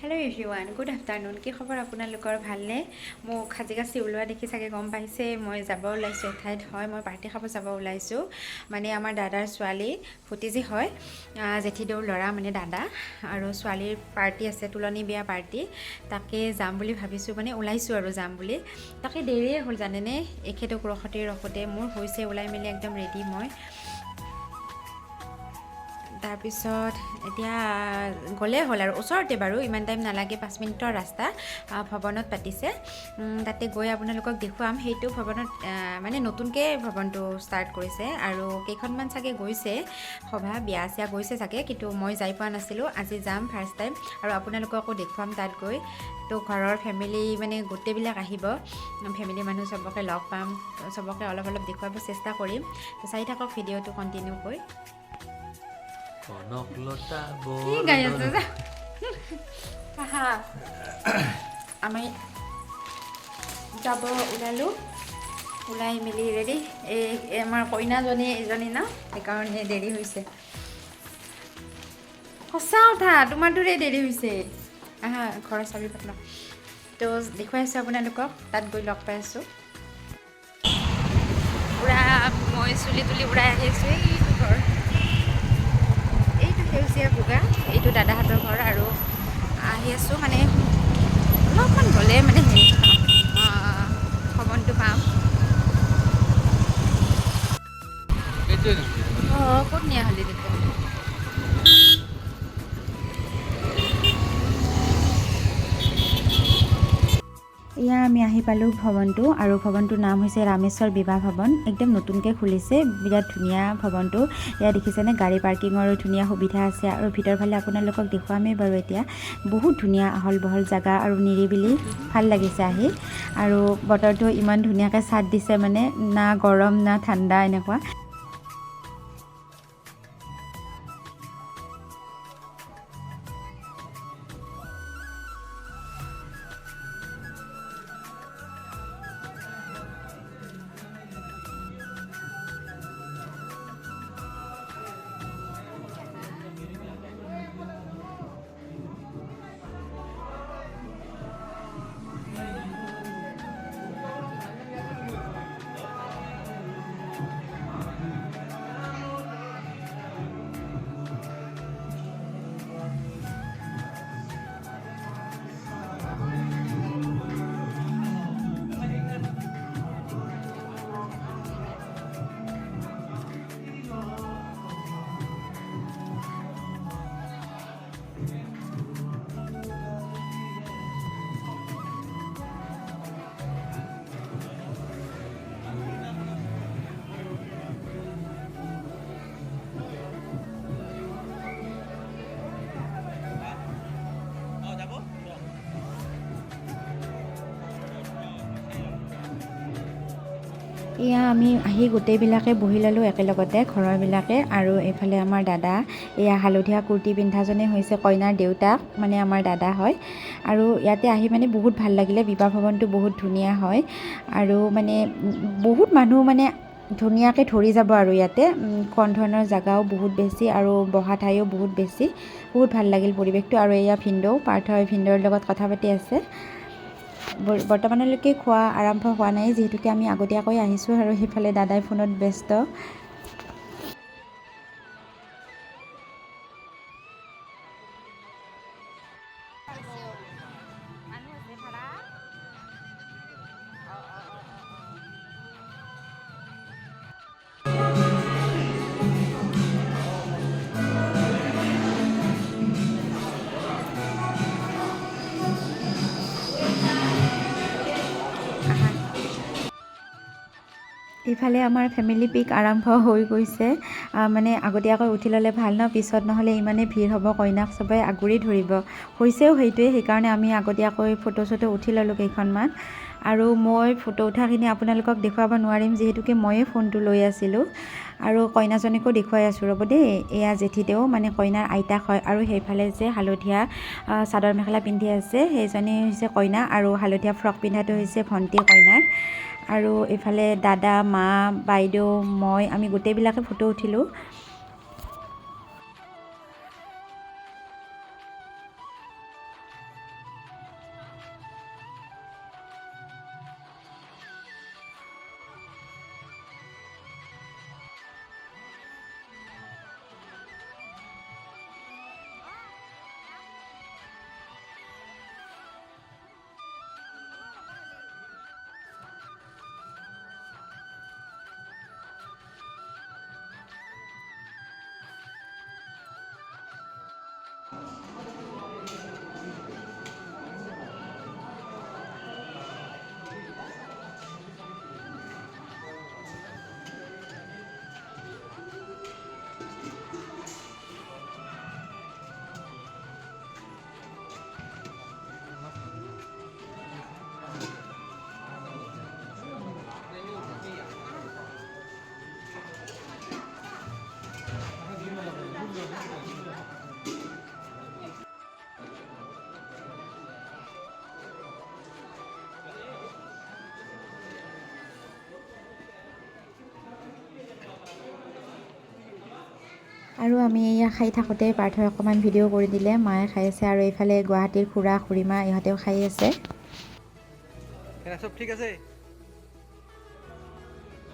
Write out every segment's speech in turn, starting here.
Hello' everyone, good afternoon. কি খবৰ আপোনালোকৰ? ভালনে? মোক সাজি কাচি ওলোৱা দেখি চাগে গম পাইছে মই যাব ওলাইছোঁ এঠাইত। হয়, মই পাৰ্টি খাব যাব ওলাইছোঁ। মানে আমাৰ দাদাৰ ছোৱালী ভতিজী হয়, জেঠীদেউৰ ল'ৰা মানে দাদা, আৰু ছোৱালীৰ পাৰ্টি আছে, তুলনি বিয়া পাৰ্টি। তাকে যাম বুলি ভাবিছোঁ, মানে ওলাইছোঁ আৰু যাম বুলি। তাকে দেৰিয়ে হ'ল জানেনে, এখেতক ৰখোতে মোৰ হৈছে ওলাই মেলি একদম ৰেডি মই। তাৰপিছত এতিয়া গ'লেই হ'ল আৰু, ওচৰতে বাৰু, ইমান টাইম নালাগে, 5 মিনিটৰ ৰাস্তা। ভৱনত পাতিছে, তাতে গৈ আপোনালোকক দেখুৱাম। সেইটো ভৱনত মানে নতুনকৈ ভৱনটো ষ্টাৰ্ট কৰিছে, আৰু কেইখনমান চাগে গৈছে সভা বিয়া চিয়া গৈছে চাগে, কিন্তু মই যাই পোৱা নাছিলোঁ। আজি যাম ফাৰ্ষ্ট টাইম, আৰু আপোনালোককো দেখুৱাম তাত গৈ। তো ঘৰৰ ফেমিলি মানে গোটেইবিলাক আহিব, ফেমিলি মানুহ চবকে লগ পাম, চবকে অলপ অলপ দেখুৱাব চেষ্টা কৰিম। তো চাই থাকক ভিডিঅ'টো কণ্টিনিউ কৰি। কি গাই আছে যা আমি যাব ওলালোঁ, ওলাই মেলি ৰেডি। এই আমাৰ কইনাজনী এইজনী ন, সেইকাৰণে দেৰি হৈছে। সঁচা কথা, তোমাৰ দৰে দেৰি হৈছে। ঘৰৰ চাবি পাত ন, তো দেখুৱাই আছোঁ আপোনালোকক, তাত গৈ লগ পাই আছোঁ। পূৰা মই চুলি তুলি উৰাই আহিছোঁ। এইটো ঘৰ, এইটো সেউজীয়া বগা, এইটো দাদাহঁতৰ ঘৰ। আৰু আহি আছোঁ মানে অলপমান গ'লে মানে হেৰিটো পাম, ভৱনটো পাম। ক'ত নিয়া হ'লি তেতিয়া? এয়া আমি আহি পালোঁ ভৱনটো, আৰু ভৱনটোৰ নাম হৈছে ৰামেশ্বৰ বিবাহ ভৱন। একদম নতুনকৈ খুলিছে, বিৰাট ধুনীয়া ভৱনটো। এয়া দেখিছেনে, গাড়ী পাৰ্কিঙৰো ধুনীয়া সুবিধা আছে, আৰু ভিতৰ ফালে আপোনালোকক দেখুৱামেই বাৰু এতিয়া। বহুত ধুনীয়া আহল বহল জেগা, আৰু নিৰিবিলি ভাল লাগিছে আহি। আৰু বতৰটো ইমান ধুনীয়াকৈ চাট দিছে, মানে না গৰম না ঠাণ্ডা এনেকুৱা। এয়া আমি আহি গোটেইবিলাকে বহি ল'লোঁ একেলগতে, ঘৰৰবিলাকে। আৰু এইফালে আমাৰ দাদা, এয়া হালধীয়া কুৰ্তি পিন্ধাজনে হৈছে কইনাৰ দেউতাক, মানে আমাৰ দাদা হয়। আৰু ইয়াতে আহি মানে বহুত ভাল লাগিলে, বিবাহ ভৱনটো বহুত ধুনীয়া হয়, আৰু মানে বহুত মানুহ মানে ধুনীয়াকৈ ধৰি যাব। আৰু ইয়াতে খোৱা ধৰণৰ জেগাও বহুত বেছি, আৰু বহা ঠাইও বহুত বেছি। বহুত ভাল লাগিল পৰিৱেশটো। আৰু এয়া ভিনদেউ, পাৰ্থই ভিনদেউৰ লগত কথা পাতি আছে। বৰ্তমানলৈকে খোৱা আৰম্ভ হোৱা নাই, যিহেতুকে আমি আগতীয়াকৈ আহিছোঁ, আৰু সেইফালে দাদাই ফোনত ব্যস্ত। ইফালে আমাৰ ফেমিলি পিক আৰম্ভ হৈ গৈছে। মানে আগতীয়াকৈ উঠি ল'লে ভাল ন, পিছত নহ'লে ইমানেই ভিৰ হ'ব, কইনাক চবেই আগুৰি ধৰিব। হৈছেও সেইটোৱে, সেইকাৰণে আমি আগতীয়াকৈ ফটো চটো উঠি ল'লোঁ কেইখনমান। আৰু মই ফটো উঠাখিনি আপোনালোকক দেখুৱাব নোৱাৰিম, যিহেতুকে ময়ে ফোনটো লৈ আছিলোঁ। আৰু কইনাজনীকো দেখুৱাই আছোঁ ৰ'ব দেই। এয়া জেঠীদেউ, মানে কইনাৰ আইতাক হয়। আৰু সেইফালে যে হালধীয়া চাদৰ মেখেলা পিন্ধি আছে, সেইজনী হৈছে কইনা, আৰু হালধীয়া ফ্ৰক পিন্ধাটো হৈছে ভণ্টি কইনাৰ। আৰু এইফালে দাদা, মা, বাইদেউ, মই, আমি গোটেইবিলাকে ফটো উঠিলোঁ। আৰু আমি এয়া খাই থাকোঁতে পাৰ্থই অকণমান ভিডিঅ' কৰি দিলে। মায়ে খাই আছে আৰু এইফালে গুৱাহাটীৰ খুৰা খুৰীমা ইহঁতেও খাই আছে। চব ঠিক আছে?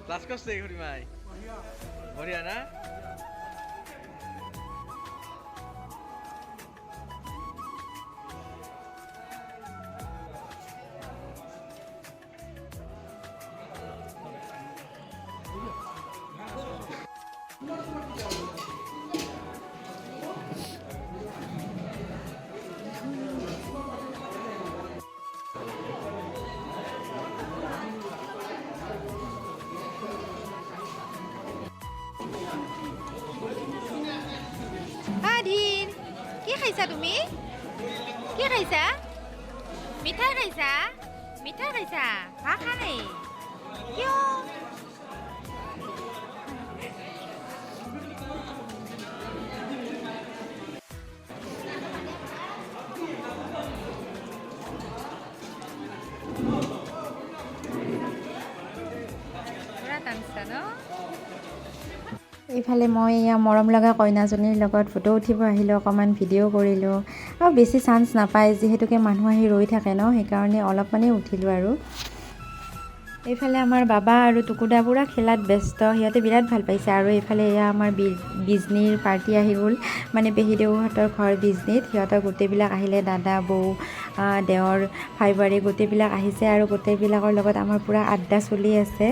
ক্লাছ কৰছে খুড়িমাই? বঢ়িয়া না? ধীৰ কি খাইছা তুমি? কি খাইছা? মিঠাই খাইছা? মিঠাই খাইছা? ভাত খা নাই? কিয়? পুৰা টানছা ন? এইফালে মই এয়া মৰম লগা কইনাজনীৰ লগত ফটো উঠিব আহিলোঁ, অকণমান ভিডিঅ' কৰিলোঁ। আৰু বেছি চান্স নাপায় যিহেতুকে মানুহ আহি ৰৈ থাকে ন, সেইকাৰণে অলপমানেই উঠিলোঁ আৰু। এইফালে আমাৰ বাবা আৰু টুকুদা পুৰা খেলাত ব্যস্ত, সিহঁতে বিৰাট ভাল পাইছে। আৰু এইফালে এয়া আমাৰ বিজনীৰ পাৰ্টি আহি গ'ল, মানে পেহীদেউহঁতৰ ঘৰ বিজনীত। সিহঁতৰ গোটেইবিলাক আহিলে, দাদা বৌ দেওৰ ভাই বোৱাৰী গোটেইবিলাক আহিছে আৰু গোটেইবিলাকৰ লগত আমাৰ পুৰা আড্ডা চলি আছে।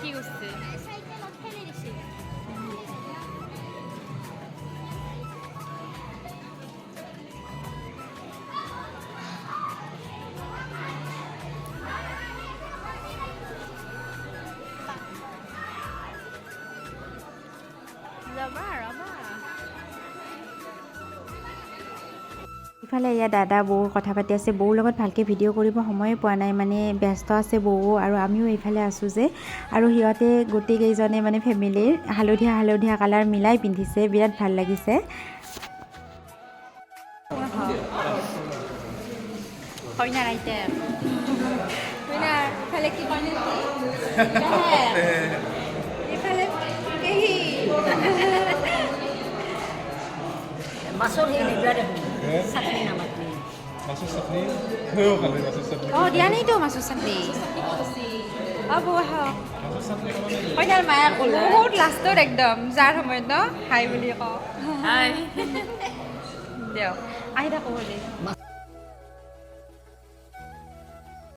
কি কৰছে? ৰবা ৰবা। ইফালে এয়া দাদা বৌ কথা পাতি আছে। বৌৰ লগত ভালকৈ ভিডিঅ' কৰিব সময়ে পোৱা নাই, মানে ব্যস্ত আছে বৌ আৰু আমিও এইফালে আছোঁ যে। আৰু সিহঁতে গোটেইকেইজনে মানে ফেমিলিৰ হালধীয়া হালধীয়া কালাৰ মিলাই পিন্ধিছে, বিৰাট ভাল লাগিছে। কইনাৰ আইটেম। কইনাৰ ইফালে কি কইনা কি? ইফালে পেহী। মাছৰ সেই নিদিয়া দেখোন চাটনি নামাতনি মাছৰ চাটনি মাছৰ চাটনি অঁ দিয়া নাইতো মাছৰ চাটনি। অঁ বৌ আহক। কইনাৰ মায়ে বহুত লাষ্টত একদম যাৰ সময়ত ন হাই বুলি কওঁ। হাই দিয়ক আহি থাকোঁ বুলি।